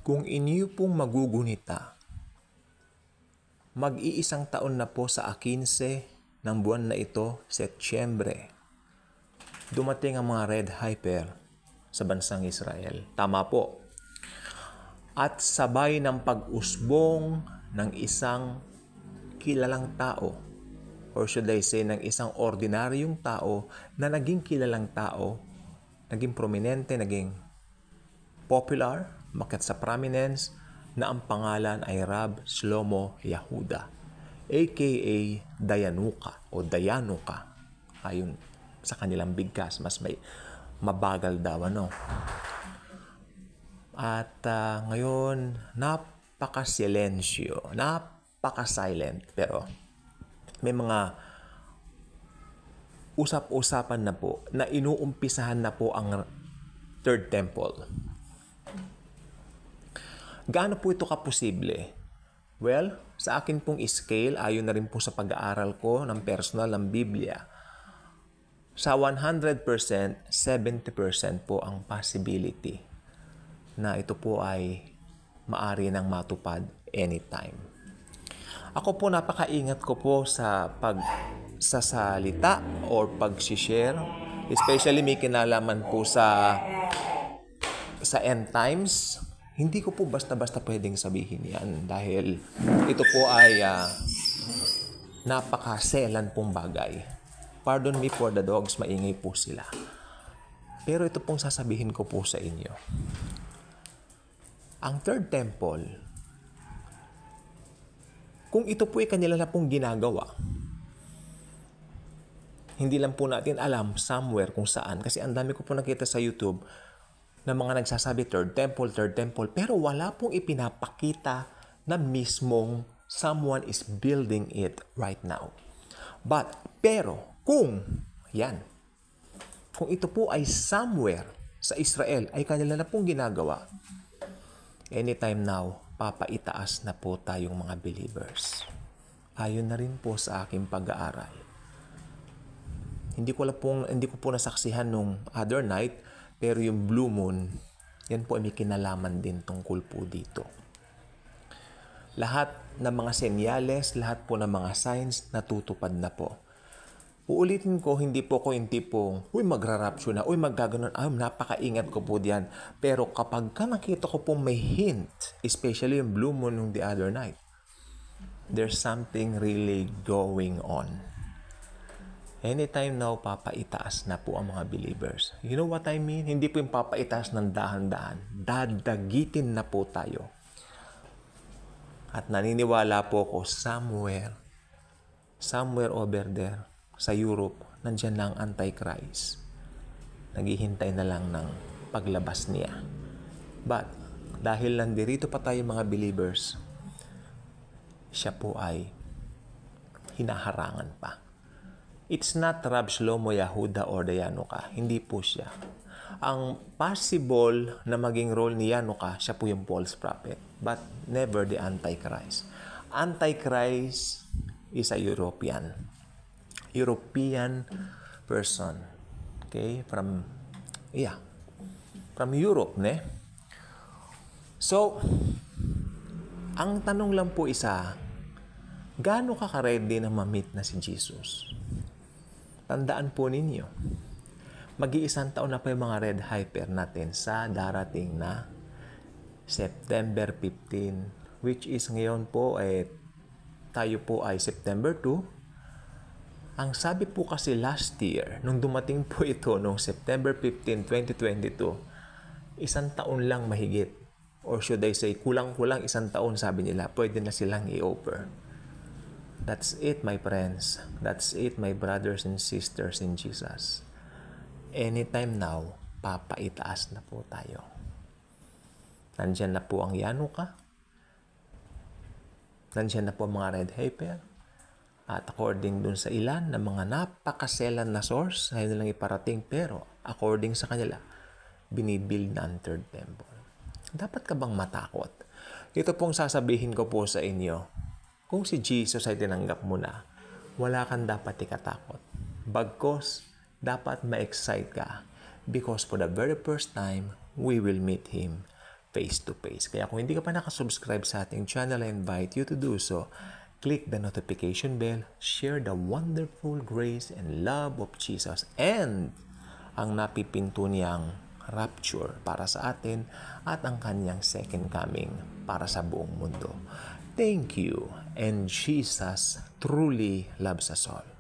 Kung inyo pong magugunita, mag-iisang taon na po sa 15 ng buwan na ito, Setyembre, dumating ang mga Red Hyper sa bansang Israel. Tama po. At sabay ng pag-usbong ng isang kilalang tao, or should I say, ng isang ordinaryong tao na naging kilalang tao, naging prominente, naging popular, makat sa prominence, na ang pangalan ay Rab Shlomo Yehuda, aka Dayanuka o Dayanuka. Ayon sa kanilang bigkas, mas may mabagal daw, ano. At ngayon, napaka-silensyo, napaka-silent, pero may mga usap-usapan na po na inuumpisahan na po ang Third Temple. Gaano po ito kaposible? Well, sa akin pong scale, ayon na rin po sa pag-aaral ko ng personal ng Biblia, sa 100%, 70% po ang possibility na ito po ay maari nang matupad anytime. Ako po, napakaingat ko po sa pagsasalita or pag-share, especially may kinalaman po sa end times. Hindi ko po basta-basta pwedeng sabihin yan dahil ito po ay napakaselan pong bagay. Pardon me for the dogs, maingay po sila. Pero ito pong sasabihin ko po sa inyo. Ang Third Temple, kung ito po ay kanila na pong ginagawa, hindi lang po natin alam somewhere kung saan. Kasi ang dami ko po nakita sa YouTube na mga nagsasabi Third Temple, pero wala pong ipinapakita na mismong someone is building it right now. Pero kung ito po ay somewhere sa Israel ay kanila na pong ginagawa, anytime now, papaitaas na po tayong mga believers. Ayon na rin po sa aking pag-aaral. Hindi ko po nasaksihan nung other night, pero yung blue moon, yan po ay may kinalaman din tungkol po dito. Lahat ng mga senyales, lahat po ng mga signs, natutupad na po. Uulitin ko, hindi po ko yung tipong, magra-rapture na, maggaganon, napakaingat ko po diyan. Pero kapag nakita ko po may hint, especially yung blue moon nung the other night, there's something really going on. Anytime now, papaitaas na po ang mga believers. You know what I mean? Hindi po yung papaitaas ng dahan-dahan. Dadagitin na po tayo. At naniniwala po ko somewhere over there, sa Europe, nandyan lang Antichrist. Naghihintay na lang ng paglabas niya. But, dahil nandirito pa tayo mga believers, siya po ay hinaharangan pa. It's not Rab Shlomo Yehuda or Dayanuka. Hindi po siya. Ang possible na maging role ni Yanuka, siya po yung false prophet. But never the Antichrist. Antichrist is a European person. Okay? From Europe, ne? So, ang tanong lang po isa, gaano ka ka-ready na ma-meet na si Jesus? Tandaan po ninyo, mag-iisang taon na po yung mga Red Hyper natin sa darating na September 15, which is ngayon po tayo po ay September 2. Ang sabi po kasi last year, nung dumating po ito, nung September 15, 2022, isang taon lang mahigit. Or should I say, kulang-kulang isang taon, sabi nila, pwede na silang i-over. That's it, my friends. That's it, my brothers and sisters in Jesus. Anytime now, papaitaas na po tayo. Nandyan na po ang Yanuka. Nandyan na po ang mga Red Hyper. At according dun sa ilan na mga napakaselan na source, ayaw nilang iparating, pero according sa kanila, binibuild na ang Third Temple. Dapat ka bang matakot? Ito pong sasabihin ko po sa inyo. Kung si Jesus ay tinanggap mo na, wala kang dapat ikatakot. Bagkos, dapat ma-excite ka because for the very first time, we will meet Him face-to-face. Kaya kung hindi ka pa nakasubscribe sa ating channel, I invite you to do so. Click the notification bell, share the wonderful grace and love of Jesus and ang napipinto niyang rapture para sa atin at ang kanyang second coming para sa buong mundo. Thank you, and Jesus truly loves us all.